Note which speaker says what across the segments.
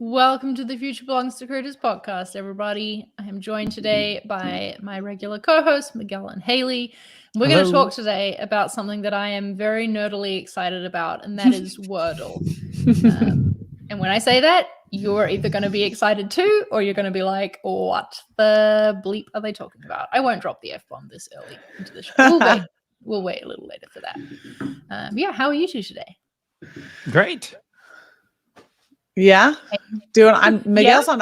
Speaker 1: Welcome to the Future Belongs to Creators podcast, everybody. I am joined today by my regular co-hosts, Miguel and Haley. We're going to talk today about something that I am very nerdily excited about, and that is Wordle. And when I say that, you're either going to be excited too, or you're going to be like, what the bleep are they talking about? I won't drop the F-bomb this early into the show. We'll wait a little later for that. Yeah, how are you two today?
Speaker 2: Great.
Speaker 3: Yeah, Miguel's on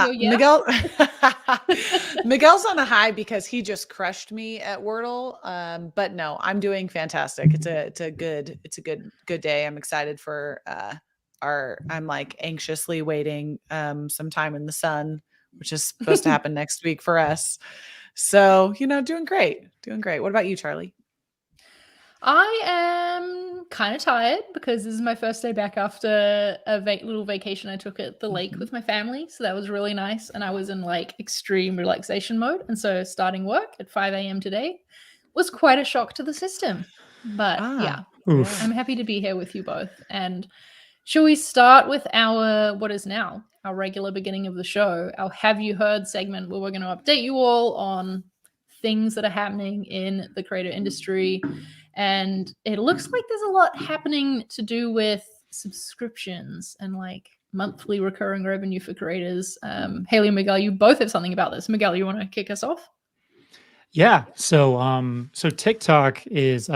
Speaker 1: Miguel's
Speaker 3: on a high because he just crushed me at Wordle. But no, I'm doing fantastic. It's a good day. I'm excited for I'm like anxiously waiting some time in the sun, which is supposed to happen next week for us. So, doing great. What about you, Charlie?
Speaker 1: I am kind of tired because this is my first day back after a little vacation I took at the lake with my family. So that was really nice. And I was in like extreme relaxation mode. And so starting work at 5 a.m. today was quite a shock to the system. But I'm happy to be here with you both. And shall we start with what is now our regular beginning of the show, our Have You Heard segment, where we're going to update you all on things that are happening in the creator industry. And it looks like there's a lot happening to do with subscriptions and like monthly recurring revenue for creators. Haley and Miguel, you both have something about this. Miguel, you want to kick us off?
Speaker 2: Yeah. So TikTok is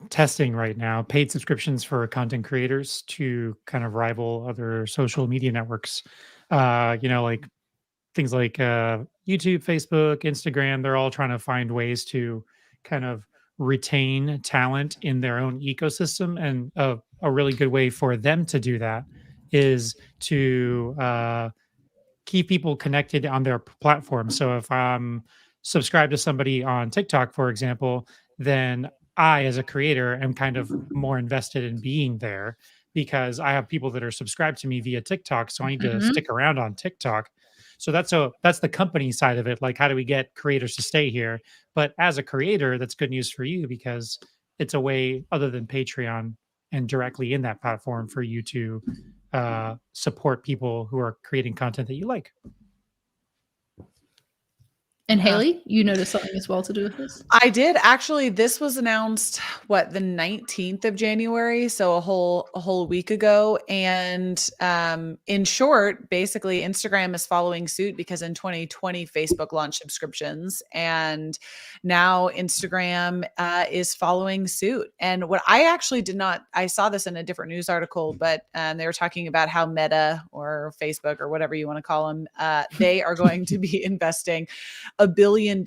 Speaker 2: testing right now paid subscriptions for content creators to kind of rival other social media networks. Like things like YouTube, Facebook, Instagram. They're all trying to find ways to kind of retain talent in their own ecosystem, and a really good way for them to do that is to keep people connected on their platform. So if I'm subscribed to somebody on TikTok, for example, then I, as a creator, am kind of more invested in being there because I have people that are subscribed to me via TikTok. So I need to stick around on TikTok. So that's the company side of it. Like, how do we get creators to stay here? But as a creator, that's good news for you because it's a way other than Patreon and directly in that platform for you to support people who are creating content that you like.
Speaker 1: And Haley, you noticed something as well to do with this?
Speaker 3: I did actually. This was announced the 19th of January, so a whole week ago. And in short, basically, Instagram is following suit because in 2020, Facebook launched subscriptions, and now Instagram is following suit. And what I actually I saw this in a different news article, but they were talking about how Meta or Facebook or whatever you want to call them, they are going to be investing $1 billion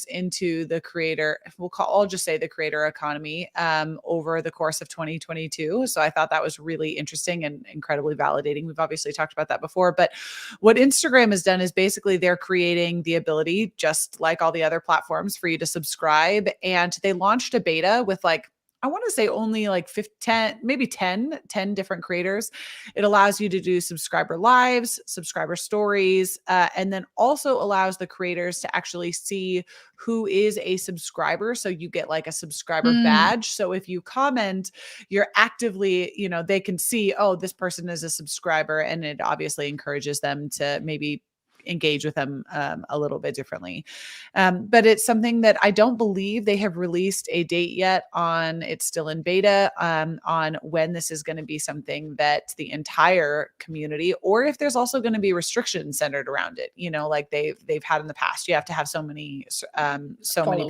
Speaker 3: into the creator, I'll just say the creator economy over the course of 2022. So I thought that was really interesting and incredibly validating. We've obviously talked about that before, but what Instagram has done is basically they're creating the ability, just like all the other platforms, for you to subscribe. And they launched a beta with I want to say only 10 different creators. It allows you to do subscriber lives, subscriber stories, and then also allows the creators to actually see who is a subscriber. So you get like a subscriber badge. So if you comment, you're actively, they can see, oh, this person is a subscriber, and it obviously encourages them to maybe engage with them a little bit differently. But it's something that I don't believe they have released a date yet on. It's still in beta on when this is going to be something that the entire community, or if there's also going to be restrictions centered around it, like they've had in the past. You have to have so many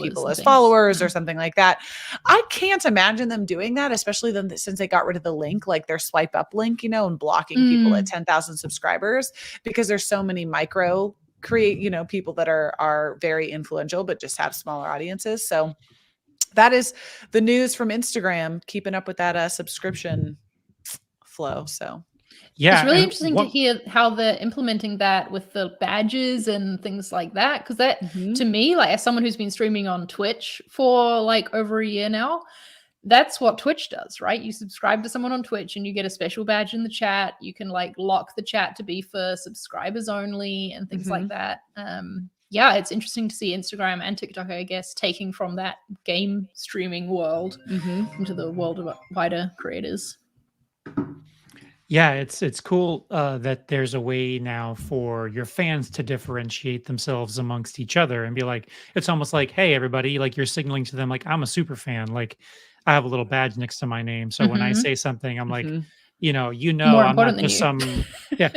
Speaker 3: people as followers or something like that. I can't imagine them doing that, especially since they got rid of the link, like their swipe up link, and blocking people at 10,000 subscribers, because there's so many people that are very influential but just have smaller audiences. So that is the news from Instagram, keeping up with that subscription flow. So
Speaker 1: yeah, it's really interesting to hear how they're implementing that with the badges and things like that, because that to me, like as someone who's been streaming on Twitch for like over a year now, that's what Twitch does, right? You subscribe to someone on Twitch and you get a special badge in the chat. You can like lock the chat to be for subscribers only and things like that. Yeah, it's interesting to see Instagram and TikTok, I guess, taking from that game streaming world into the world of wider creators.
Speaker 2: Yeah, it's cool that there's a way now for your fans to differentiate themselves amongst each other and be like, it's almost like, hey, everybody, like you're signaling to them, like, I'm a super fan. Like, I have a little badge next to my name. So when I
Speaker 1: Mhm.
Speaker 2: say something, I'm like,
Speaker 3: Mhm.
Speaker 1: More
Speaker 2: I'm not
Speaker 1: important than
Speaker 2: just
Speaker 1: you.
Speaker 2: some, yeah,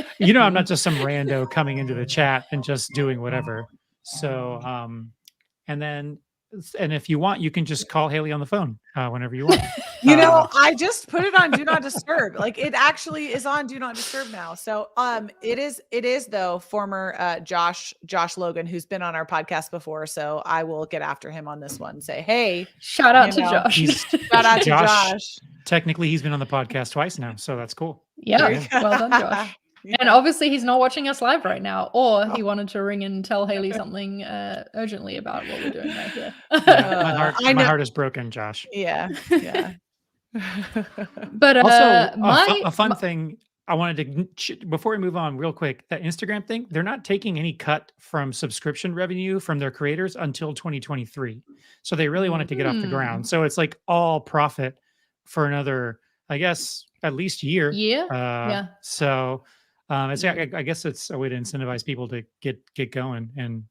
Speaker 2: I'm not just some rando coming into the chat and just doing whatever. So, and then, and if you want, you can just call Haley on the phone whenever you want.
Speaker 3: You know,
Speaker 2: Uh,
Speaker 3: I just put it on do not disturb. Like it actually is on do not disturb now. So it is though former Josh Logan, who's been on our podcast before. So I will get after him on this one. Say, hey,
Speaker 1: Shout out
Speaker 3: you
Speaker 1: to
Speaker 3: know,
Speaker 1: Josh.
Speaker 2: he's
Speaker 3: shout out to
Speaker 2: Josh.
Speaker 3: Josh.
Speaker 2: Technically, he's been on the podcast twice now, so that's cool.
Speaker 1: Yeah, well done, Josh.
Speaker 3: Yeah.
Speaker 1: And obviously he's not watching us live right now, or he wanted to ring and tell Haley something urgently about what we're doing right here.
Speaker 2: Yeah,
Speaker 3: I
Speaker 2: my
Speaker 3: know.
Speaker 2: heart is broken, Josh.
Speaker 3: Yeah. Yeah.
Speaker 1: But
Speaker 2: Also,
Speaker 1: my
Speaker 2: a fun thing I wanted to before we move on, real quick, that Instagram thing, they're not taking any cut from subscription revenue from their creators until 2023. So they really want it to get off the ground. So it's like all profit for another, I guess, at least year.
Speaker 1: year, yeah.
Speaker 2: So it's I guess it's a way to incentivize people to get going and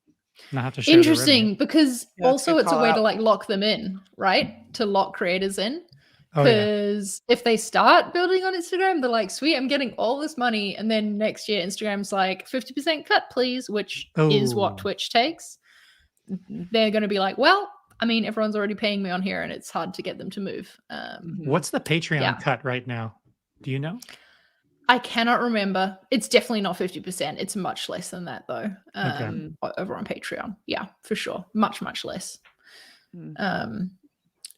Speaker 2: not have to share their revenue.
Speaker 1: Interesting, because
Speaker 3: Yeah, that's a
Speaker 1: also
Speaker 3: good
Speaker 1: it's a
Speaker 3: call
Speaker 1: way to
Speaker 3: out.
Speaker 1: like lock them in, right? To lock creators in.
Speaker 2: Oh yeah.
Speaker 1: Because if they start building on Instagram, they're like, sweet, I'm getting all this money. And then next year, Instagram's like 50% cut, please, which is what
Speaker 2: Oh.
Speaker 1: Twitch takes. They're going to be like, well, I mean, everyone's already paying me on here and it's hard to get them to move.
Speaker 2: What's the Patreon
Speaker 1: Yeah.
Speaker 2: cut right now? Do you know?
Speaker 1: I cannot remember. It's definitely not 50%. It's much less than that, though. Over on Patreon. Yeah, for sure. Much, much less.
Speaker 2: And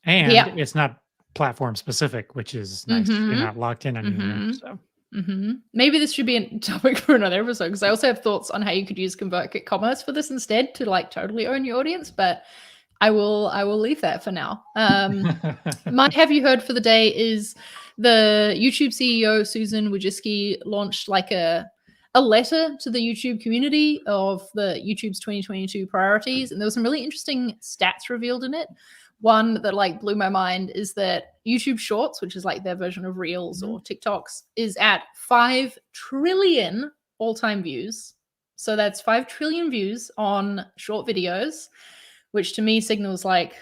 Speaker 1: yeah.
Speaker 2: it's not platform specific, which is nice. You're not locked in anywhere. So
Speaker 1: maybe this should be a topic for another episode, because I also have thoughts on how you could use ConvertKit commerce for this instead to like totally own your audience, but I will leave that for now. My have you heard for the day is the YouTube CEO Susan Wojcicki launched like a letter to the YouTube community of the YouTube's 2022 priorities, and there was some really interesting stats revealed in it. One that like blew my mind is that YouTube Shorts, which is like their version of Reels or TikToks, is at 5 trillion all-time views. So that's 5 trillion views on short videos, which to me signals like,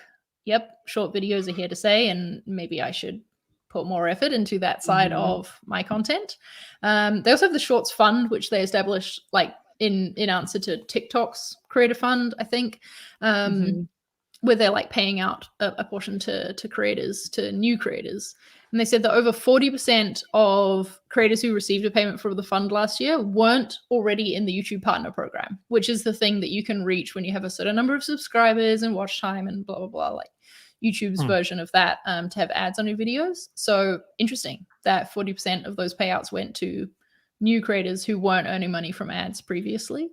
Speaker 1: yep, short videos are here to stay, and maybe I should put more effort into that side of my content. They also have the Shorts Fund, which they established like in answer to TikTok's Creator Fund, I think. Where they're like paying out a portion to creators, to new creators. And they said that over 40% of creators who received a payment from the fund last year weren't already in the YouTube Partner Program, which is the thing that you can reach when you have a certain number of subscribers and watch time and blah, blah, blah, like YouTube's version of that, to have ads on your videos. So interesting that 40% of those payouts went to new creators who weren't earning money from ads previously.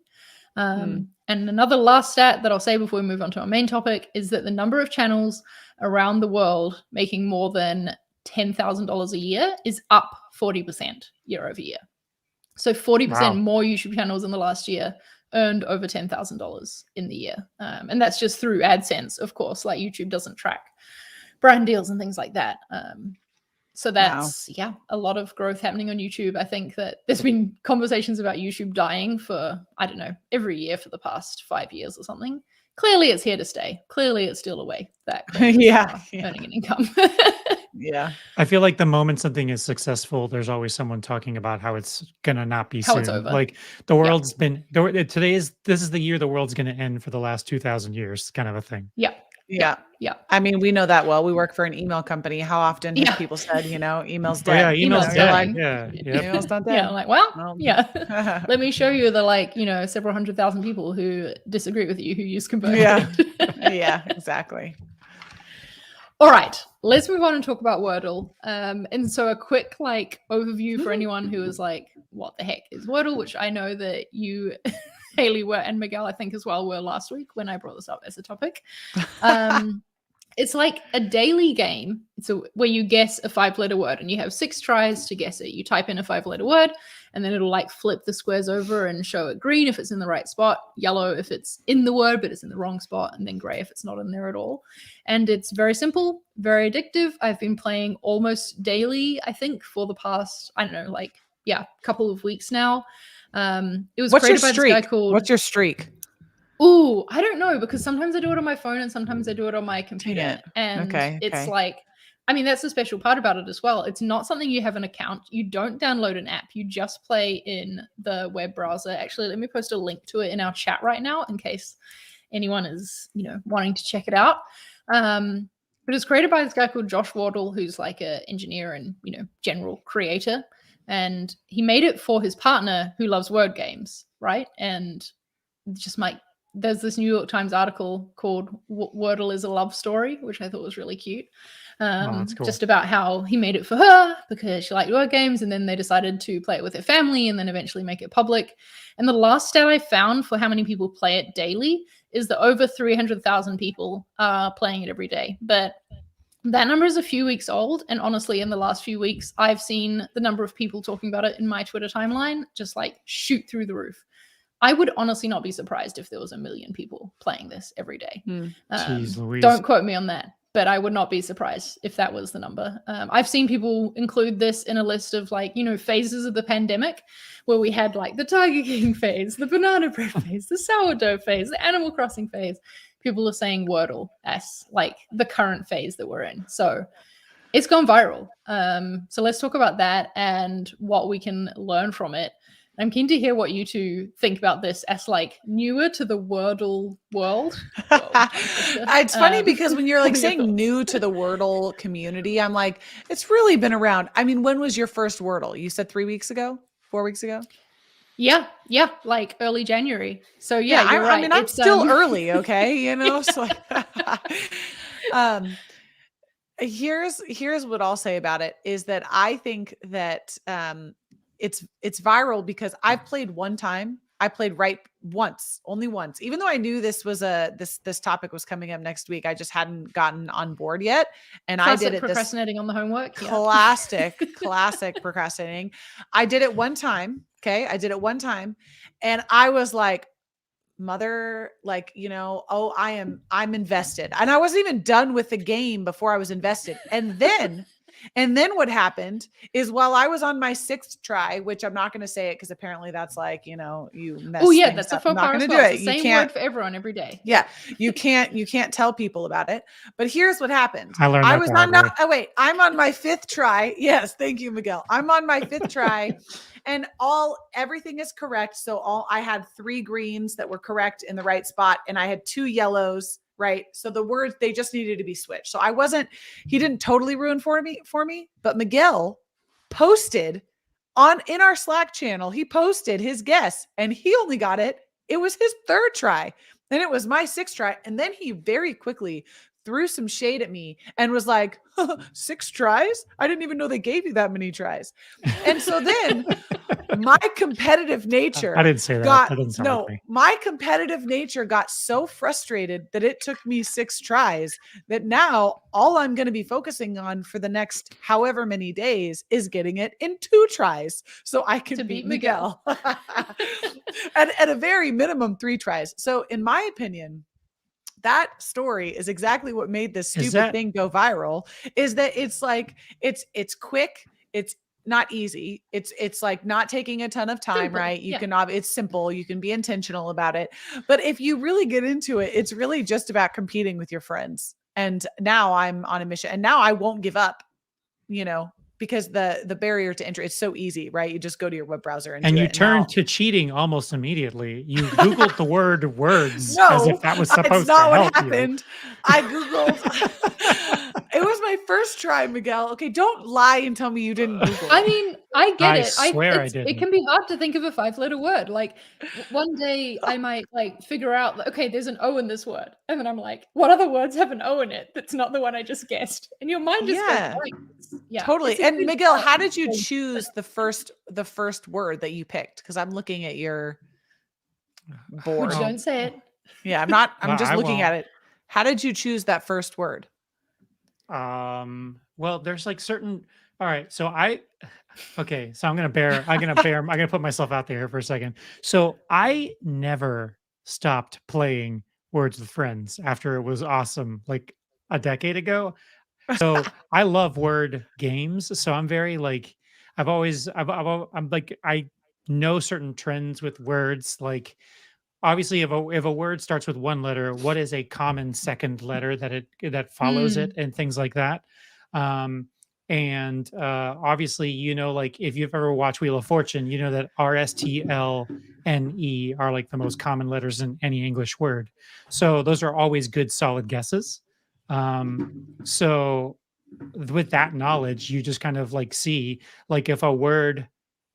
Speaker 1: And another last stat that I'll say before we move on to our main topic is that the number of channels around the world making more than $10,000 a year is up 40% year over year. So 40% more YouTube channels in the last year earned over $10,000 in the year. And that's just through AdSense, of course, like YouTube doesn't track brand deals and things like that. So that's, a lot of growth happening on YouTube. I think that there's been conversations about YouTube dying for, I don't know, every year for the past 5 years or something. Clearly it's here to stay. Clearly it's still a way that earning an income.
Speaker 2: I feel like the moment something is successful, there's always someone talking about how it's gonna not be soon.
Speaker 1: It's over.
Speaker 2: Like the world's been this is the year the world's gonna end for the last 2,000 years, kind of a thing.
Speaker 3: Yeah. I mean, we know that well. We work for an email company. How often have people said, email's dead?
Speaker 2: Email's dead.
Speaker 1: Like,
Speaker 2: Email's
Speaker 3: not dead.
Speaker 1: Yeah, I'm like, well, let me show you the several 100,000 people who disagree with you who use ConvertKit.
Speaker 3: Yeah, exactly.
Speaker 1: All right, let's move on and talk about Wordle. And so a quick overview for anyone who is like, what the heck is Wordle? Which I know that you, Haley, were, and Miguel, I think as well, were last week when I brought this up as a topic. It's like a daily game. So where you guess a 5-letter word and you have 6 tries to guess it. You type in a 5-letter word and then it'll like flip the squares over and show it green if it's in the right spot, yellow if it's in the word but it's in the wrong spot, and then gray if it's not in there at all. And it's very simple, very addictive. I've been playing almost daily, I think, for the past, I don't know, like couple of weeks now. It was
Speaker 3: What's your
Speaker 1: created by this guy
Speaker 3: streak?
Speaker 1: called.
Speaker 3: What's your streak?
Speaker 1: Ooh, I don't know, because sometimes I do it on my phone and sometimes I do it on my computer.
Speaker 3: it.
Speaker 1: And
Speaker 3: Okay,
Speaker 1: it's
Speaker 3: okay.
Speaker 1: like, I mean, that's the special part about it as well. It's not something you have an account. You don't download an app. You just play in the web browser. Actually, let me post a link to it in our chat right now in case anyone is, wanting to check it out. But it's created by this guy called Josh Wardle, who's like an engineer and, general creator. And he made it for his partner who loves word games, right? And just there's this New York Times article called Wordle is a Love Story, which I thought was really cute.
Speaker 2: That's cool.
Speaker 1: Just about how he made it for her because she liked word games, and then they decided to play it with their family and then eventually make it public. And the last stat I found for how many people play it daily is that over 300,000 people are playing it every day. But that number is a few weeks old. And honestly, in the last few weeks, I've seen the number of people talking about it in my Twitter timeline just like shoot through the roof. I would honestly not be surprised if there was 1 million people playing this every day.
Speaker 2: Jeez Louise.
Speaker 1: Don't quote me on that, but I would not be surprised if that was the number. I've seen people include this in a list of phases of the pandemic where we had like the Tiger King phase, the banana bread phase, the sourdough phase, the Animal Crossing phase. People are saying Wordle as like the current phase that we're in. So it's gone viral. So let's talk about that and what we can learn from it. I'm keen to hear what you two think about this as like newer to the Wordle world.
Speaker 3: It's funny because when you're like saying new to the Wordle community, I'm like, it's really been around. I mean, when was your first Wordle? You said 3 weeks ago, 4 weeks ago?
Speaker 1: Yeah, like early January. So you're right.
Speaker 3: I mean, I'm still early, okay? So here's what I'll say about it is that I think that it's viral because I've played one time. I played only once, even though I knew this was this topic was coming up next week. I just hadn't gotten on board yet. And
Speaker 1: classic
Speaker 3: I did it
Speaker 1: procrastinating on the homework.
Speaker 3: Classic procrastinating. I did it one time. Okay. I did it one time and I was like, mother, like, I'm invested. And I wasn't even done with the game before I was invested. And then what happened is while I was on my 6th try, which I'm not going to say it because apparently that's like, you mess.
Speaker 1: Oh yeah, that's
Speaker 3: up.
Speaker 1: a faux pas as well. It's the same word for everyone every day.
Speaker 3: Yeah, you can't tell people about it. But here's what happened.
Speaker 2: I learned that
Speaker 3: I'm on my 5th try. Yes, thank you, Miguel. I'm on my 5th try, and everything is correct. So I had 3 greens that were correct in the right spot, and I had 2 yellows. Right. So the words, they just needed to be switched. So he didn't totally ruin for me, but Miguel posted in our Slack channel, he posted his guess and he only got it. It was his 3rd try and it was my 6th try. And then he very quickly threw some shade at me and was like, 6 tries? I didn't even know they gave you that many tries. And so then my competitive nature
Speaker 2: I didn't say that. That didn't sound like me.
Speaker 3: My competitive nature got so frustrated that it took me 6 tries that now all I'm going to be focusing on for the next however many days is getting it in 2 tries so I can beat Miguel. at a very minimum 3 tries. So in my opinion, that story is exactly what made this stupid thing go viral, is that it's like, it's quick. It's not easy. It's like not taking a ton of time, simple, right? It's simple. You can be intentional about it. But if you really get into it, it's really just about competing with your friends. And now I'm on a mission and now I won't give up, because the barrier to entry is so easy, right? You just go to your web browser and
Speaker 2: you turn to cheating almost immediately. You Googled the word words as if that was supposed to help what happened.
Speaker 3: I Googled. It was my 1st try, Miguel. Okay, don't lie and tell me you didn't Google.
Speaker 1: I mean, I get it.
Speaker 2: I swear I did.
Speaker 1: It can be hard to think of a 5-letter word. Like one day I might like figure out, okay, there's an O in this word. And then I'm like, what other words have an O in it that's not the one I just guessed? And your mind just goes blank. Yeah,
Speaker 3: totally. And Miguel, how did you choose the first word that you picked? Because I'm looking at your board.
Speaker 1: Don't say it.
Speaker 3: Yeah, I'm just looking at it. How did you choose that first word?
Speaker 2: Well, there's like certain, all right. So I'm gonna put myself out there for a second. So I never stopped playing Words with Friends after it was awesome, like a decade ago. So I love word games. So I'm very like, I'm like, I know certain trends with words. Like, obviously, if a word starts with one letter, what is a common second letter that follows it,
Speaker 1: Mm.
Speaker 2: and things like that. Um, and obviously, like if you've ever watched Wheel of Fortune, you know that RSTLNE are like the most common letters in any English word. So those are always good, solid guesses. So with that knowledge, you just kind of like see, like, if a word,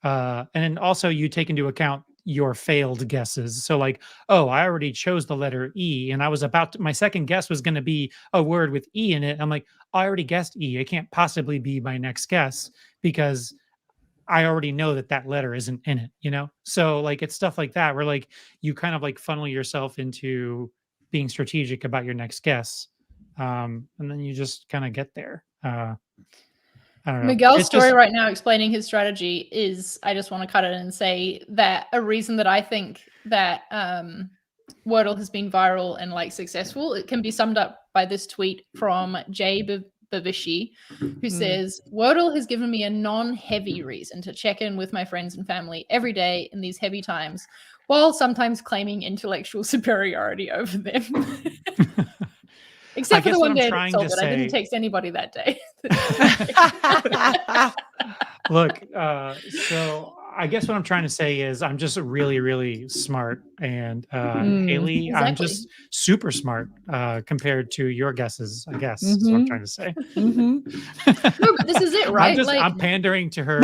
Speaker 2: and then also you take into account your failed guesses. So like, oh, I already chose the letter E, and I was about to, my second guess was going to be a word with E in it. I'm like, I already guessed E. It can't possibly be my next guess because I already know that that letter isn't in it. So like, it's stuff like that where like you kind of like funnel yourself into being strategic about your next guess. And then you just kind of get there. I don't know.
Speaker 1: Miguel's
Speaker 2: It's
Speaker 1: story
Speaker 2: just
Speaker 1: right now explaining his strategy is, I just want to cut it and say that a reason that I think that Wordle has been viral and like successful, it can be summed up by this tweet from Jay Bavishi, who says, Wordle has given me a non-heavy reason to check in with my friends and family every day in these heavy times, while sometimes claiming intellectual superiority over them.
Speaker 2: I
Speaker 1: Except for
Speaker 2: guess
Speaker 1: the
Speaker 2: what
Speaker 1: one
Speaker 2: I'm
Speaker 1: day that
Speaker 2: trying
Speaker 1: solved
Speaker 2: to
Speaker 1: it. I didn't
Speaker 2: say.
Speaker 1: text anybody that day.
Speaker 2: Look, so I guess what I'm trying to say is I'm just really, really smart, and Haley, I'm
Speaker 1: Exactly.
Speaker 2: just super smart compared to your guesses. I guess is what I'm trying to say.
Speaker 1: No, but this is it, right?
Speaker 2: I'm pandering to her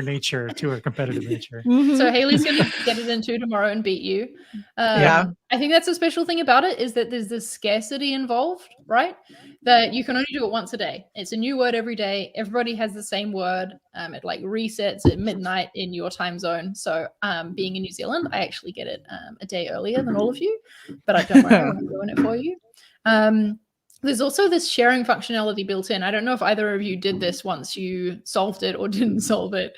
Speaker 2: nature, to her competitive nature.
Speaker 1: So Haley's going to get it in 2 tomorrow and beat you.
Speaker 3: Yeah.
Speaker 1: I think that's a special thing about it, is that there's this scarcity involved, right? That you can only do it once a day. It's a new word every day. Everybody has the same word. It like resets at midnight in your time zone. So being in New Zealand, I actually get it a day earlier than all of you, but I don't worry, I won't ruin it for you. There's also this sharing functionality built in. I don't know if either of you did this once you solved it or didn't solve it,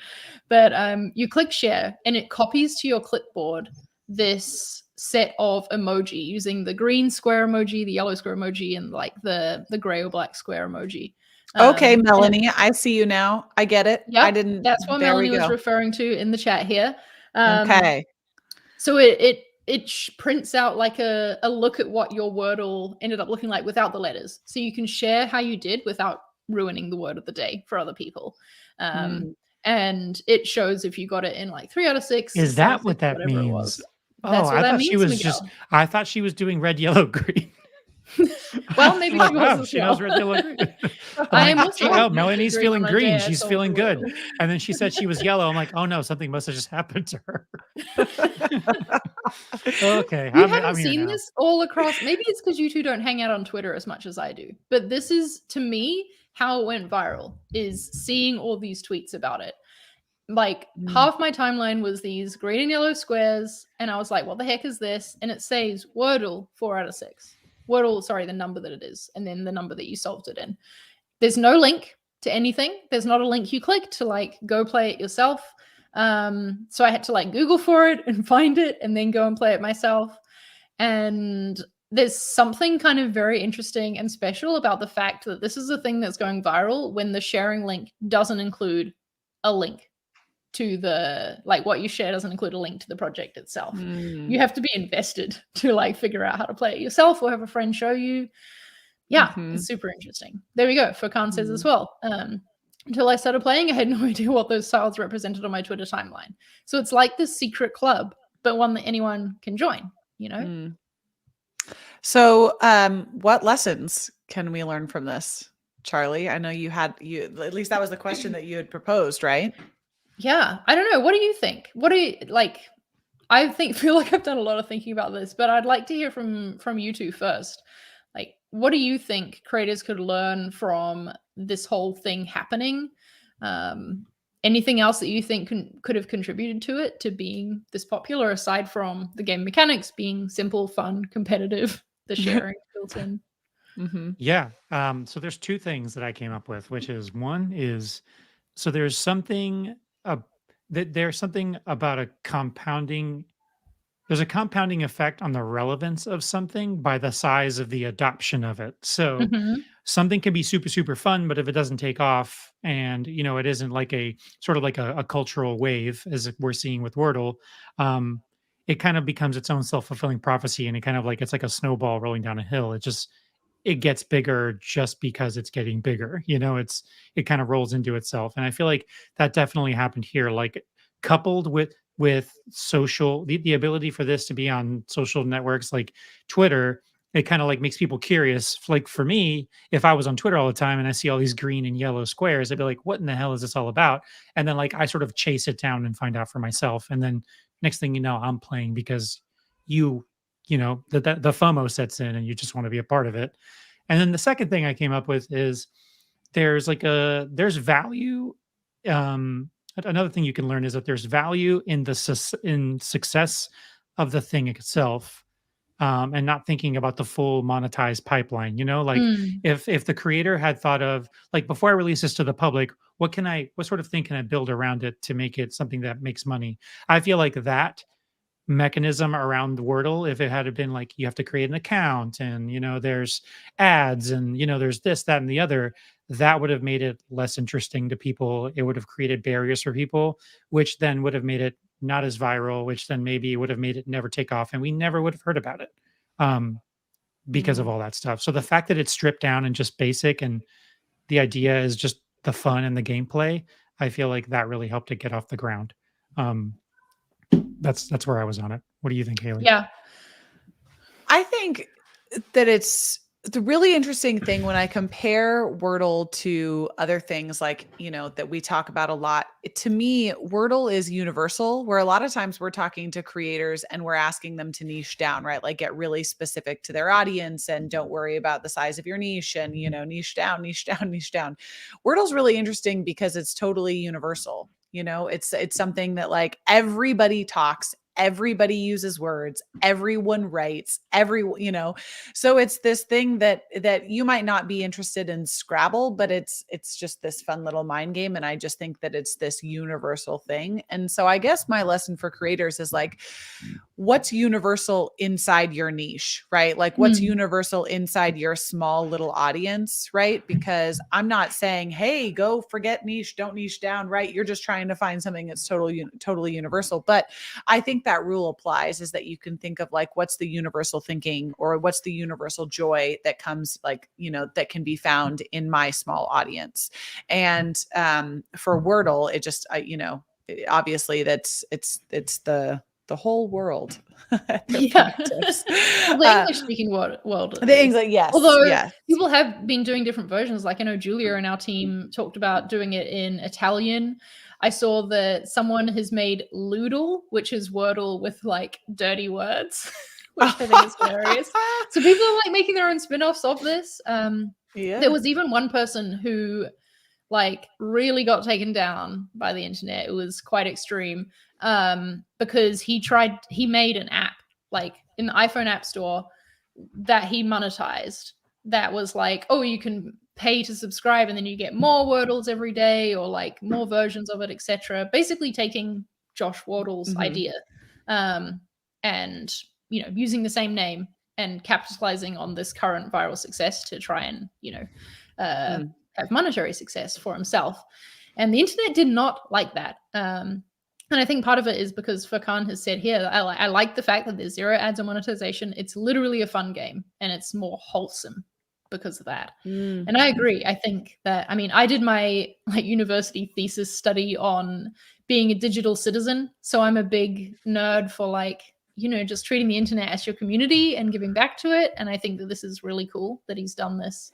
Speaker 1: but you click share and it copies to your clipboard this set of emoji using the green square emoji, the yellow square emoji, and like the gray or black square emoji.
Speaker 3: Okay, Melanie, I see you now. I get it.
Speaker 1: Yeah,
Speaker 3: I didn't.
Speaker 1: that's what
Speaker 3: There we
Speaker 1: Melanie was
Speaker 3: go.
Speaker 1: referring to in the chat here.
Speaker 3: Okay.
Speaker 1: So it prints out like a look at what your Wordle ended up looking like without the letters. So you can share how you did without ruining the word of the day for other people. And it shows if you got it in like 3 out of 6,
Speaker 2: Is
Speaker 1: 7 out
Speaker 2: that
Speaker 1: of
Speaker 2: what
Speaker 1: 6,
Speaker 2: that
Speaker 1: whatever it
Speaker 2: means?
Speaker 1: was.
Speaker 2: Oh,
Speaker 1: That's what
Speaker 2: I
Speaker 1: that
Speaker 2: thought she
Speaker 1: means,
Speaker 2: was
Speaker 1: Miguel.
Speaker 2: I thought she was doing red, yellow, green.
Speaker 1: Well, maybe
Speaker 2: Like,
Speaker 1: she was
Speaker 2: oh,
Speaker 1: as
Speaker 2: she
Speaker 1: well.
Speaker 2: knows red, yellow, green. I'm
Speaker 1: I
Speaker 2: like,
Speaker 1: am also
Speaker 2: oh,
Speaker 1: looking
Speaker 2: Melanie's
Speaker 1: green
Speaker 2: feeling
Speaker 1: on a day
Speaker 2: green.
Speaker 1: I
Speaker 2: She's
Speaker 1: solved
Speaker 2: feeling
Speaker 1: the
Speaker 2: good.
Speaker 1: Wordle.
Speaker 2: And then she said she was yellow. I'm like, oh no, something must have just happened to her. Okay,
Speaker 1: You
Speaker 2: I'm
Speaker 1: haven't
Speaker 2: here
Speaker 1: seen
Speaker 2: now.
Speaker 1: this all across. Maybe it's because you two don't hang out on Twitter as much as I do. But this is, to me, how it went viral, is seeing all these tweets about it. Like half my timeline was these green and yellow squares, and I was like, what the heck is this? And it says Wordle 4 out of 6. Wordle, sorry, the number that it is, and then the number that you solved it in. There's no link to anything. There's not a link you click to like go play it yourself. So I had to like Google for it and find it and then go and play it myself. And there's something kind of very interesting and special about the fact that this is a thing that's going viral when the sharing link doesn't include a link to the, like, what you share doesn't include a link to the project itself. You have to be invested to like figure out how to play it yourself or have a friend show you. Yeah, it's super interesting. There we go. Furkan says as well. Until I started playing, I had no idea what those tiles represented on my Twitter timeline. So it's like this secret club, but one that anyone can join, you know?
Speaker 3: So, what lessons can we learn from this, Charlie? I know you at least that was the question that you had proposed, right?
Speaker 1: Yeah, I don't know. What do you think? What do you like? Feel like I've done a lot of thinking about this, but I'd like to hear from you two first. Like, what do you think creators could learn from this whole thing happening? Anything else that you think could have contributed to it, to being this popular, aside from the game mechanics being simple, fun, competitive, the sharing built in?
Speaker 2: Yeah. So there's 2 things that I came up with, which is, one is, so there's something there's something about there's a compounding effect on the relevance of something by the size of the adoption of it. So something can be super, super fun, but if it doesn't take off and, it isn't like a sort of like a cultural wave as we're seeing with Wordle, um, it kind of becomes its own self-fulfilling prophecy, and it kind of like it's like a snowball rolling down a hill. It gets bigger just because it's getting bigger. It kind of rolls into itself. And I feel like that definitely happened here. Like coupled with social the ability for this to be on social networks like Twitter, it kind of like makes people curious. Like for me, if I was on Twitter all the time and I see all these green and yellow squares, I'd be like, what in the hell is this all about? And then like I sort of chase it down and find out for myself. And then next thing you know, I'm playing because the FOMO sets in and you just want to be a part of it. And then the second thing I came up with is there's value. Another thing you can learn is that there's value in in success of the thing itself, and not thinking about the full monetized pipeline. Like
Speaker 1: Mm.
Speaker 2: if the creator had thought of like before I release this to the public, what sort of thing can I build around it to make it something that makes money? I feel like that mechanism around the Wordle, if it had been like you have to create an account and there's ads and there's this, that, and the other, that would have made it less interesting to people. It would have created barriers for people, which then would have made it not as viral, which then maybe would have made it never take off and we never would have heard about it, because of all that stuff. So the fact that it's stripped down and just basic and the idea is just the fun and the gameplay, I feel like that really helped it get off the ground. That's where I was on it. What do you think, Haley?
Speaker 1: Yeah.
Speaker 3: I think that it's the really interesting thing when I compare Wordle to other things like, that we talk about a lot. To me, Wordle is universal, where a lot of times we're talking to creators and we're asking them to niche down, right? Like get really specific to their audience and don't worry about the size of your niche and, niche down, niche down, niche down. Wordle's really interesting because it's totally universal. It's something that like everybody talks, everybody uses words, everyone writes, so it's this thing that you might not be interested in Scrabble, but it's just this fun little mind game. And I just think that it's this universal thing. And so I guess my lesson for creators is like, what's universal inside your niche, right? Like what's universal inside your small little audience, right? Because I'm not saying, hey, go forget niche, don't niche down, right? You're just trying to find something that's totally universal. But I think that rule applies, is that you can think of like, what's the universal thinking or what's the universal joy that comes like, that can be found in my small audience. And for Wordle, it just, obviously it's the whole world.
Speaker 1: Yeah. The English speaking world.
Speaker 3: The English, yes.
Speaker 1: Although
Speaker 3: yes.
Speaker 1: people have been doing different versions. Like I know Julia and our team talked about doing it in Italian. I saw that someone has made Loodle, which is Wordle with like dirty words, which I think is hilarious. So people are like making their own spin-offs of this. There was even one person who like really got taken down by the internet. It was quite extreme, because he made an app like in the iPhone App Store that he monetized. That was like, oh, you can pay to subscribe and then you get more Wordles every day or like more versions of it, etc. Basically taking Josh Wardle's idea, and using the same name and capitalizing on this current viral success to try and have monetary success for himself. And the internet did not like that. And I think part of it is because Furkan has said here, I like the fact that there's zero ads or monetization. It's literally a fun game and it's more wholesome because of that. And I agree. I think that, I did my like university thesis study on being a digital citizen. So I'm a big nerd for like, just treating the internet as your community and giving back to it. And I think that this is really cool that he's done this,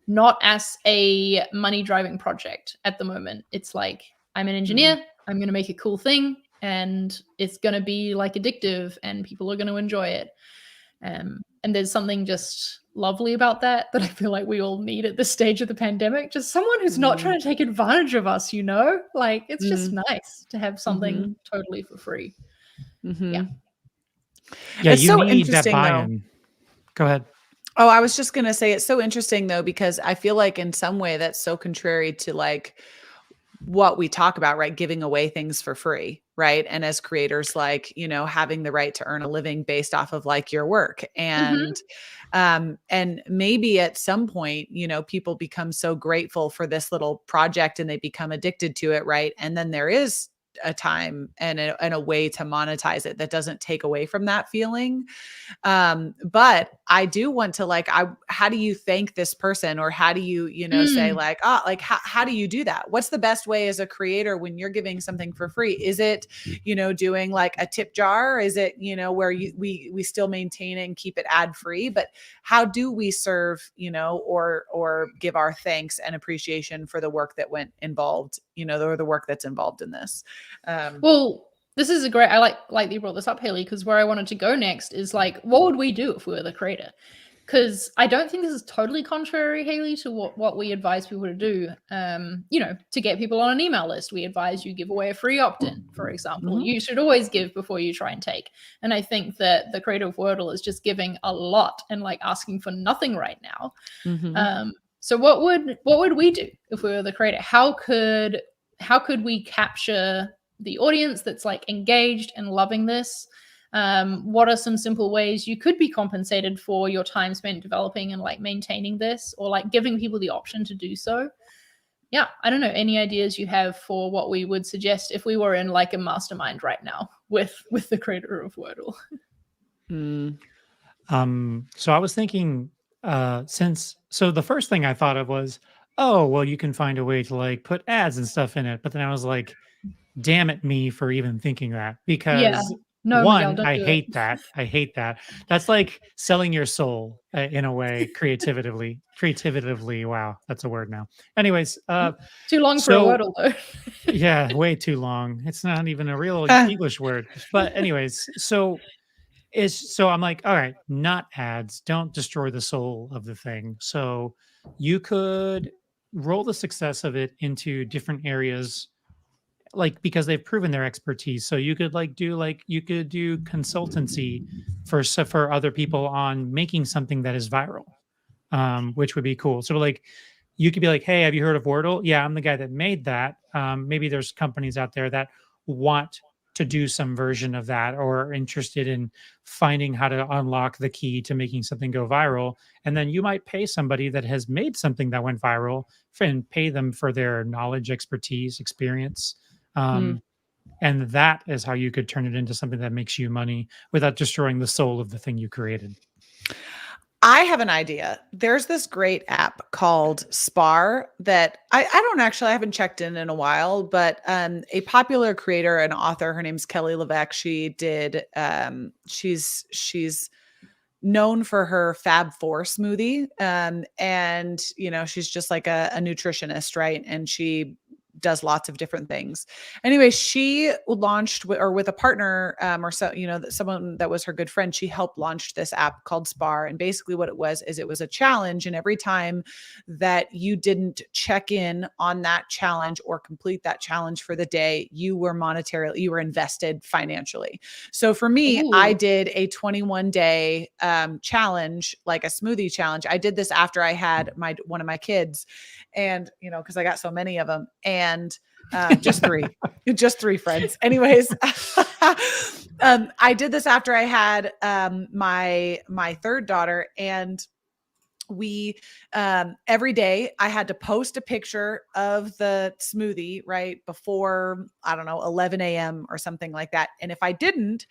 Speaker 1: not as a money driving project at the moment. It's like, I'm an engineer, I'm going to make a cool thing and it's going to be like addictive and people are going to enjoy it. And there's something just lovely about that I feel like we all need at this stage of the pandemic. Just someone who's not trying to take advantage of us, like it's just nice to have something totally for free.
Speaker 2: Yeah,
Speaker 3: it's
Speaker 2: you
Speaker 3: so
Speaker 2: need
Speaker 3: interesting,
Speaker 2: that buy-in. Go ahead.
Speaker 3: Oh, I was just going to say, it's so interesting though, because I feel like in some way that's so contrary to like what we talk about, right? Giving away things for free, right? And as creators, like, having the right to earn a living based off of like your work.
Speaker 1: Mhm.
Speaker 3: And maybe at some point, people become so grateful for this little project and they become addicted to it, right? And then there is a time and a way to monetize it that doesn't take away from that feeling. But I do want to how do you thank this person, or how do you, say
Speaker 1: Mm.
Speaker 3: like, how do you do that? What's the best way as a creator when you're giving something for free? Is it, doing like a tip jar? Is it, where we still maintain it and keep it ad free? But how do we serve, or give our thanks and appreciation for the work that went involved, or the work that's involved in this?
Speaker 1: Well, this is a great. I like that you brought this up, Haley, because where I wanted to go next is like, what would we do if we were the creator? Because I don't think this is totally contrary, Haley, to what we advise people to do. To get people on an email list, we advise you give away a free opt-in, for example.
Speaker 3: Mhm.
Speaker 1: You should always give before you try and take. And I think that the creator of Wordle is just giving a lot and like asking for nothing right now.
Speaker 3: Mhm.
Speaker 1: So what would we do if we were the creator? How could we capture the audience that's like engaged and loving this? What are some simple ways you could be compensated for your time spent developing and like maintaining this, or like giving people the option to do so? Yeah, I don't know. Any ideas you have for what we would suggest if we were in like a mastermind right now with the creator of Wordle?
Speaker 3: Mm.
Speaker 2: So I was thinking, so the first thing I thought of was, oh, well, you can find a way to like put ads and stuff in it. But then I was like, damn it me for even thinking that,
Speaker 1: Yeah.
Speaker 2: because
Speaker 1: No, Miguel,
Speaker 2: one,
Speaker 1: don't
Speaker 2: I
Speaker 1: do it.
Speaker 2: hate that. I hate that. That's like selling your soul in a way, creatively. Wow, that's a word now. Anyways,
Speaker 1: Too long for a
Speaker 2: so
Speaker 1: Wordle though.
Speaker 2: yeah, way too long. It's not even a real English word. But anyways, so I'm like, all right, not ads. Don't destroy the soul of the thing. So you could roll the success of it into different areas, like because they've proven their expertise. So you could do consultancy for other people on making something that is viral, which would be cool. So like you could be like, hey, have you heard of Wordle? Yeah, I'm the guy that made that. Maybe there's companies out there that want to do some version of that, or are interested in finding how to unlock the key to making something go viral. And then you might pay somebody that has made something that went viral and pay them for their knowledge, expertise, experience.
Speaker 3: Mm.
Speaker 2: Um, and that is how you could turn it into something that makes you money without destroying the soul of the thing you created.
Speaker 3: I have an idea. There's this great app called Spar that I haven't checked in a while, but a popular creator and author, her name's Kelly LeVeque. She's known for her Fab Four smoothie. And she's just like a nutritionist, right? And she does lots of different things. Anyway, she launched with a partner, or so, someone that was her good friend. She helped launch this app called Spar. And basically what it was is it was a challenge. And every time that you didn't check in on that challenge or complete that challenge for the day, you were invested financially. So for me, I
Speaker 1: Ooh.
Speaker 3: did a 21-day challenge, like a smoothie challenge. I did this after I had one of my kids, and because I got so many of them, and just three friends. Anyways, I did this after I had my third daughter, and we every day I had to post a picture of the smoothie right before, I don't know, 11 a.m. or something like that. And if I didn't,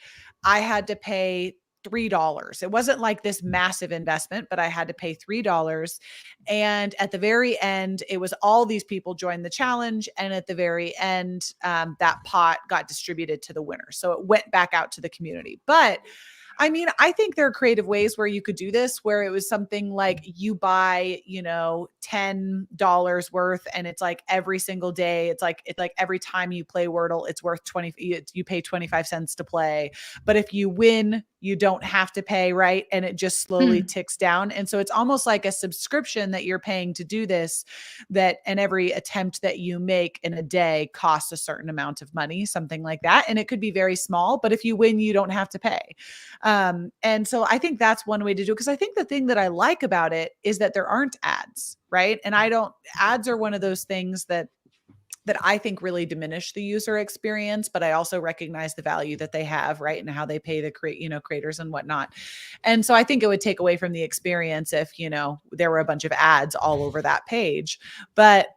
Speaker 3: I had to pay $3. It wasn't like this massive investment, but I had to pay $3. And at the very end, it was all these people joined the challenge. And at the very end, that pot got distributed to the winner. So it went back out to the community. But I mean, I think there are creative ways where you could do this, where it was something like you buy, $10 worth, and it's like every single day. It's like every time you play Wordle, it's worth 20, you pay 25 cents to play. But if you win, you don't have to pay, right? And it just slowly ticks down. And so it's almost like a subscription that you're paying to do this, and every attempt that you make in a day costs a certain amount of money, something like that. And it could be very small, but if you win, you don't have to pay. And so I think that's one way to do it. Because I think the thing that I like about it is that there aren't ads, right? And ads are one of those things that that I think really diminish the user experience, but I also recognize the value that they have, right? And how they pay the creators and whatnot. And so I think it would take away from the experience if, there were a bunch of ads all over that page. But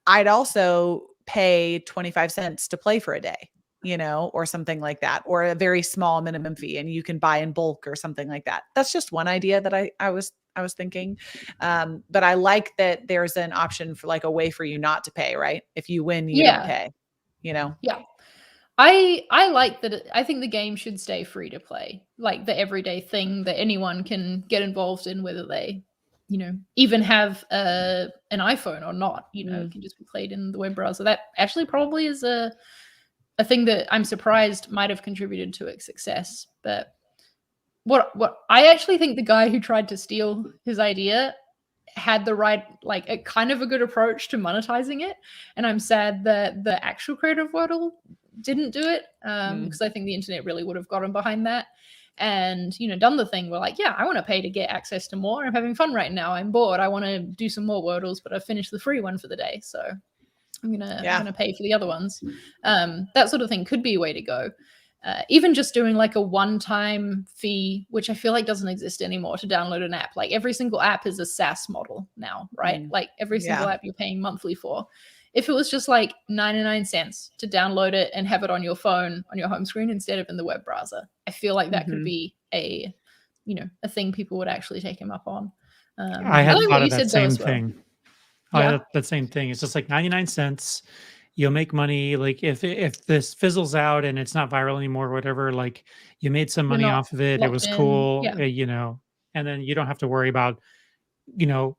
Speaker 3: I'd also pay 25 cents to play for a day, or something like that, or a very small minimum fee, and you can buy in bulk or something like that. That's just one idea that I was thinking. But I like that there's an option for like a way for you not to pay, right? If you win, you don't pay,
Speaker 1: Yeah. I like that. I think the game should stay free to play, like the everyday thing that anyone can get involved in, whether they, even have an iPhone or not. It can just be played in the web browser. That actually probably is a thing that I'm surprised might have contributed to its success. But what I actually think the guy who tried to steal his idea had the right, like a kind of a good approach to monetizing it. And I'm sad that the actual creator of Wordle didn't do it, because I think the internet really would have gotten behind that and, done the thing where like, yeah, I want to pay to get access to more. I'm having fun right now. I'm bored. I want to do some more Wordles, but I've finished the free one for the day. So I'm gonna pay for the other ones. That sort of thing could be a way to go. Even just doing like a one-time fee, which I feel like doesn't exist anymore, to download an app. Like every single app is a SaaS model now, right? Like every single app you're paying monthly for. If it was just like 99 cents to download it and have it on your phone, on your home screen, instead of in the web browser, I feel like that could be a thing people would actually take him up on.
Speaker 2: I had thought of that same thing.
Speaker 1: Yeah.
Speaker 2: That same thing. It's just like 99 cents. You'll make money. Like if this fizzles out and it's not viral anymore, or whatever, like you made some money off of it. It was cool, and then you don't have to worry about,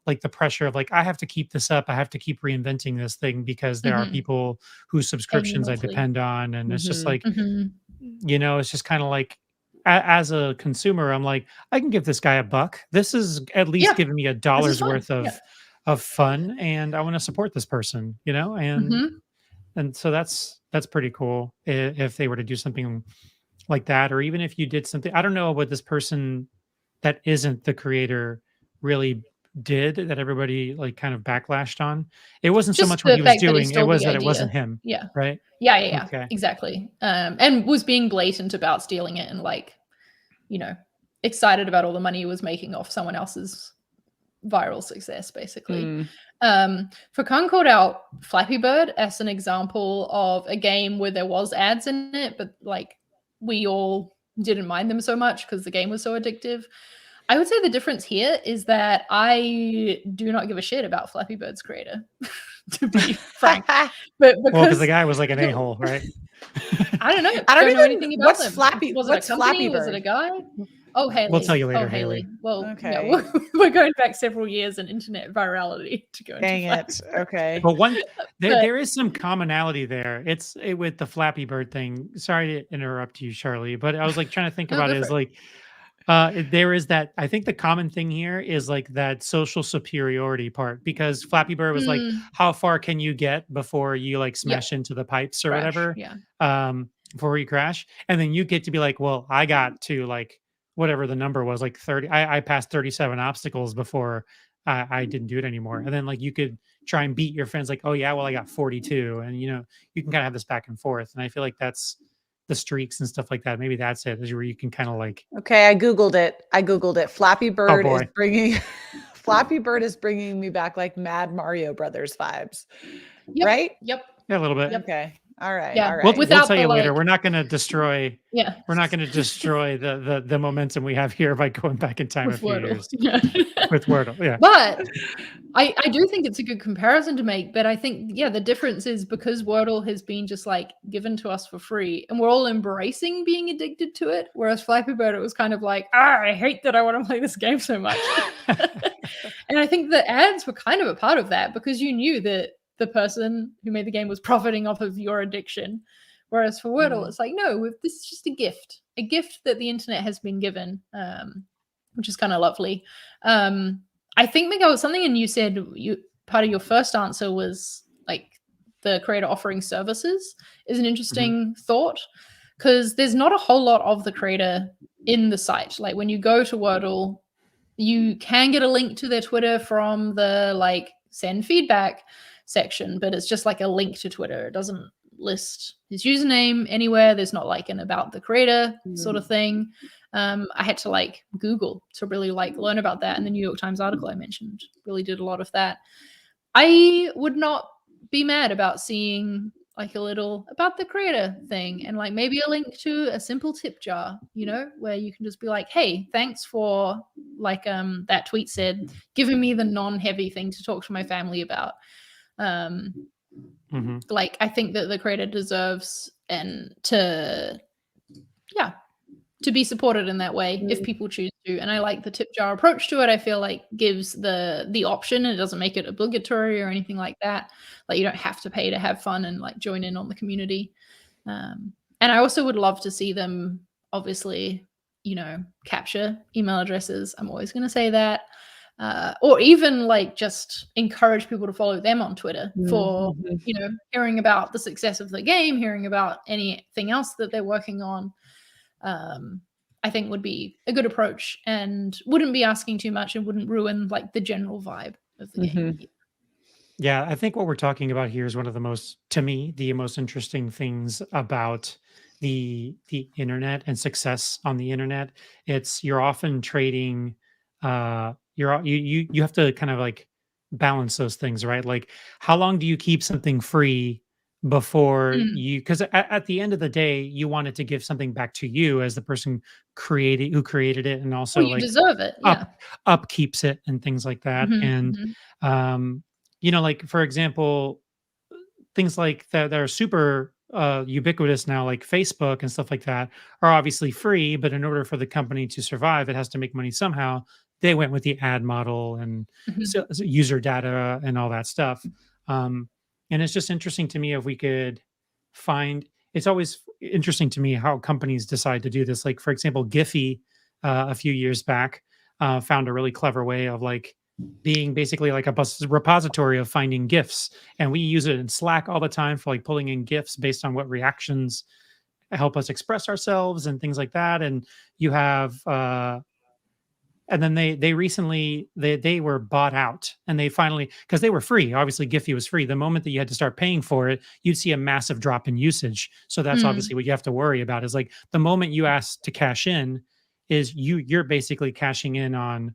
Speaker 2: like the pressure of like, I have to keep this up. I have to keep reinventing this thing because there are people whose subscriptions I depend on. And it's just like, it's just kind of like, as a consumer, I'm like, I can give this guy $1. This is at least giving me $1 worth of fun, and I want to support this person, and so that's pretty cool if they were to do something like that, or even if you did something. I don't know what this person that isn't the creator really did that everybody like kind of backlashed on. It wasn't so much what he was doing, it was that it wasn't him. Right?
Speaker 1: Yeah.
Speaker 2: Okay.
Speaker 1: Exactly. And was being blatant about stealing it and like, excited about all the money he was making off someone else's viral success, basically. Furkan called out Flappy Bird as an example of a game where there was ads in it, but like we all didn't mind them so much because the game was so addictive. I would say the difference here is that I do not give a shit about Flappy Bird's creator, to be frank. But
Speaker 2: because the guy was like an a-hole, right?
Speaker 1: I don't know.
Speaker 3: I don't
Speaker 1: know
Speaker 3: even
Speaker 1: anything about
Speaker 3: what's
Speaker 1: them.
Speaker 3: Flappy.
Speaker 1: Was
Speaker 3: What's
Speaker 1: it a company?
Speaker 3: Flappy Bird?
Speaker 1: Was it a guy? Oh, Haley.
Speaker 2: We'll tell you later,
Speaker 1: Oh,
Speaker 2: Haley.
Speaker 1: Well,
Speaker 3: okay.
Speaker 1: We're going back several years in internet virality to go.
Speaker 3: Dang it. Okay.
Speaker 2: But there is some commonality there. It's with the Flappy Bird thing. Sorry to interrupt you, Charlie, but I was like trying to think about it as like, there is that. I think the common thing here is like that social superiority part, because Flappy Bird was like, how far can you get before you like smash into the pipes or whatever? Before you crash, and then you get to be like, well, I got to like whatever the number was, like 30. I passed 37 obstacles before I didn't do it anymore, and then like you could try and beat your friends, like, oh yeah, well I got 42, and you can kind of have this back and forth, and I feel like that's the streaks and stuff like that. Maybe that's it, is where you can kind of like.
Speaker 3: Okay, I googled it. Flappy Bird is bringing Flappy Bird is bringing me back like Mad Mario Brothers vibes. Right?
Speaker 1: Yep.
Speaker 2: Yeah, a little bit.
Speaker 3: Okay. All right.
Speaker 1: Yeah.
Speaker 3: All right.
Speaker 2: We'll tell you later. We're not going to destroy.
Speaker 1: Yeah.
Speaker 2: We're not going to destroy the momentum we have here by going back in time a few years. With Wordle. Yeah.
Speaker 1: But I do think it's a good comparison to make. But I think the difference is because Wordle has been just like given to us for free, and we're all embracing being addicted to it. Whereas Flappy Bird, it was kind of like, I hate that I want to play this game so much. And I think the ads were kind of a part of that, because you knew that the person who made the game was profiting off of your addiction. Whereas for Wordle, it's like, no, this is just a gift that the internet has been given, which is kind of lovely. I think, Miguel, something, and you said part of your first answer was like the creator offering services is an interesting thought, because there's not a whole lot of the creator in the site. Like when you go to Wordle, you can get a link to their Twitter from the like send feedback section, but it's just like a link to Twitter. It doesn't list his username anywhere. There's not like an about the creator sort of thing. I had to like Google to really like learn about that. And the New York Times article I mentioned really did a lot of that. I would not be mad about seeing like a little about the creator thing and like maybe a link to a simple tip jar, you know, where you can just be like, hey, thanks for like that tweet said, giving me the non-heavy thing to talk to my family about. Like I think that the creator deserves to be supported in that way if people choose to. And I like the tip jar approach to it. I feel like gives the option. It doesn't make it obligatory or anything like that. Like you don't have to pay to have fun and like join in on the community. And I also would love to see them obviously, you know, capture email addresses. I'm always going to say that. Or even like just encourage people to follow them on Twitter for, you know, hearing about the success of the game, hearing about anything else that they're working on. I think would be a good approach and wouldn't be asking too much and wouldn't ruin like the general vibe of the game.
Speaker 2: Yeah, I think what we're talking about here is one of the most, to me, the most interesting things about the internet and success on the internet. It's you're often trading you have to kind of like balance those things, right? Like how long do you keep something free before you, because at the end of the day you want it to give something back to you as the person who created it, and also
Speaker 1: Well, you
Speaker 2: like
Speaker 1: deserve it. Yeah.
Speaker 2: upkeeps it and things like that. And you know, like for example, things like that are super ubiquitous now, like Facebook and stuff like that, are obviously free, but in order for the company to survive, it has to make money somehow. They went with the ad model and so user data and all that stuff. And it's just interesting to me if we could find. It's always interesting to me how companies decide to do this. Like for example, Giphy a few years back found a really clever way of like being basically like a repository of finding GIFs. And we use it in Slack all the time for like pulling in GIFs based on what reactions help us express ourselves and things like that. And you have, and then they recently, they were bought out, and they finally, because they were free. Obviously Giphy was free. The moment that you had to start paying for it, you'd see a massive drop in usage. So that's obviously what you have to worry about, is like the moment you ask to cash in is you're basically cashing in on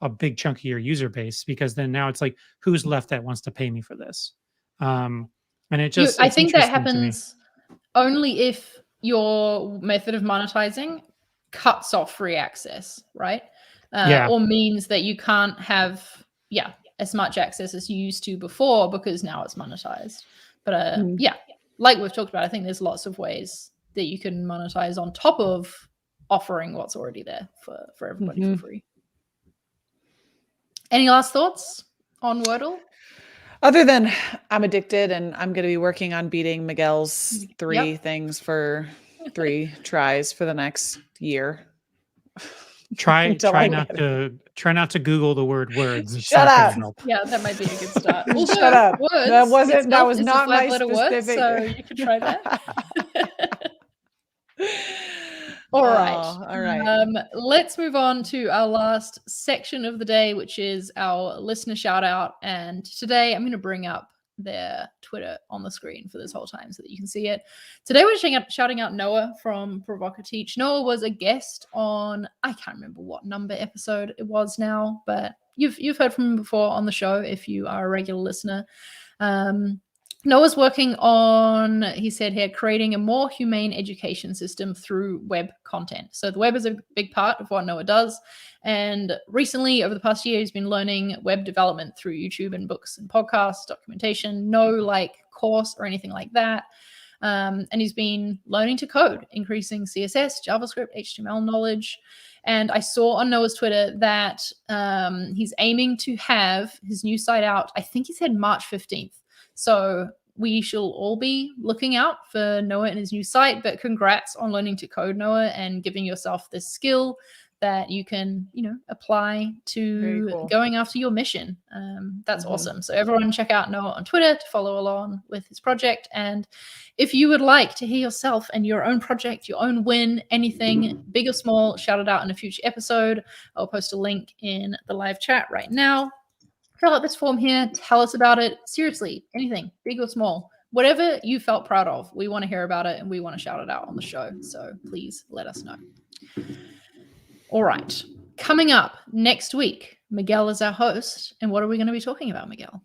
Speaker 2: a big chunk of your user base, because then now it's like, who's left that wants to pay me for this? And it just,
Speaker 1: I
Speaker 2: it's
Speaker 1: think that
Speaker 2: interesting to me.
Speaker 1: happens only if your method of monetizing cuts off free access, right? Or means that you can't have as much access as you used to before because now it's monetized. But like we've talked about, I think there's lots of ways that you can monetize on top of offering what's already there for everybody for free. Any last thoughts on Wordle?
Speaker 3: Other than I'm addicted and I'm going to be working on beating Miguel's 3 things for 3 tries for the next year.
Speaker 2: Try not to Google the word words. It's
Speaker 3: Shut
Speaker 2: not
Speaker 3: up.
Speaker 2: gonna help.
Speaker 1: Yeah, that might be a good start. Although,
Speaker 3: Shut up.
Speaker 1: Words,
Speaker 3: that was not my
Speaker 1: 5-letter word,
Speaker 3: specific.
Speaker 1: so you could try that. All right. Let's move on to our last section of the day, which is our listener shout out. And today I'm going to bring up their Twitter on the screen for this whole time so that you can see it. Today we're shouting out Noah from Provocateach. Noah was a guest on, I can't remember what number episode it was now, but you've heard from him before on the show if you are a regular listener. Noah's working on, he said here, creating a more humane education system through web content. So the web is a big part of what Noah does. And recently, over the past year, he's been learning web development through YouTube and books and podcasts, documentation, no like course or anything like that. And he's been learning to code, increasing CSS, JavaScript, HTML knowledge. And I saw on Noah's Twitter that he's aiming to have his new site out, I think he said March 15th. So we shall all be looking out for Noah and his new site, but congrats on learning to code, Noah, and giving yourself this skill that you can, apply to going after your mission. That's awesome. So everyone check out Noah on Twitter to follow along with his project. And if you would like to hear yourself and your own project, your own win, anything big or small, shout it out in a future episode. I'll post a link in the live chat right now. fill out this form here. Tell us about it. Seriously, anything, big or small, whatever you felt proud of. We want to hear about it and we want to shout it out on the show. So please let us know. All right. Coming up next week, Miguel is our host. And what are we going to be talking about, Miguel?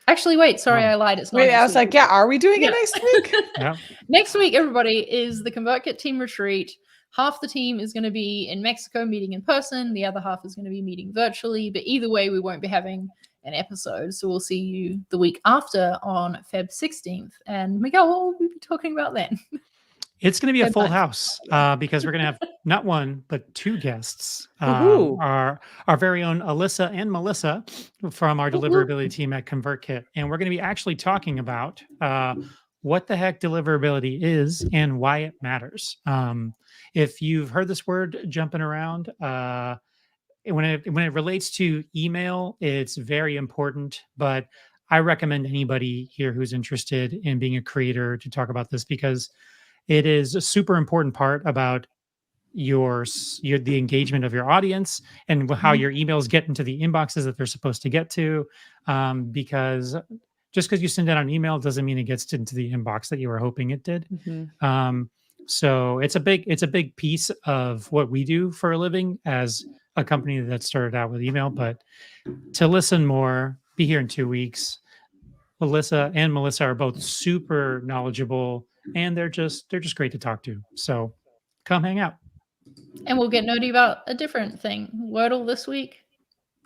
Speaker 1: Actually, wait, sorry, I lied. It's not.
Speaker 3: Wait, I was like, yeah, are we doing it next week?
Speaker 2: Yeah.
Speaker 1: Next week, everybody, is the ConvertKit team retreat. Half the team is going to be in Mexico meeting in person. The other half is going to be meeting virtually. But either way, we won't be having an episode. So we'll see you the week after on Feb 16th. And Miguel, what will we be talking about then?
Speaker 2: It's going to be a
Speaker 1: Good
Speaker 2: full
Speaker 1: times.
Speaker 2: house because we're going to have not one, but two guests.
Speaker 3: Woohoo.
Speaker 2: Our very own Alyssa and Melissa from our deliverability team at ConvertKit. And we're going to be actually talking about what the heck deliverability is and why it matters. If you've heard this word jumping around, when it relates to email, it's very important, but I recommend anybody here who's interested in being a creator to talk about this because it is a super important part about the engagement of your audience and how your emails get into the inboxes that they're supposed to get to. Because just because you send out an email doesn't mean it gets into the inbox that you were hoping it did. So it's a big piece of what we do for a living as a company that started out with email. But to listen more, be here in 2 weeks. Alyssa and Melissa are both super knowledgeable and they're just great to talk to. So come hang out.
Speaker 1: And we'll get nerdy about a different thing. Wordle this week,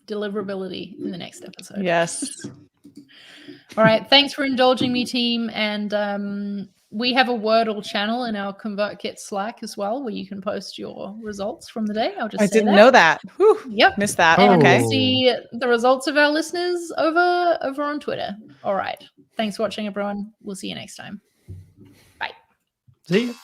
Speaker 1: deliverability in the next episode.
Speaker 3: Yes.
Speaker 1: All right. Thanks for indulging me, team. And we have a Wordle channel in our ConvertKit Slack as well, where you can post your results from the day.
Speaker 3: I didn't know that. Whew.
Speaker 1: Yep.
Speaker 3: Missed that.
Speaker 1: And
Speaker 3: Okay.
Speaker 1: we'll see the results of our listeners over on Twitter. All right. Thanks for watching, everyone. We'll see you next time. Bye.
Speaker 2: See you.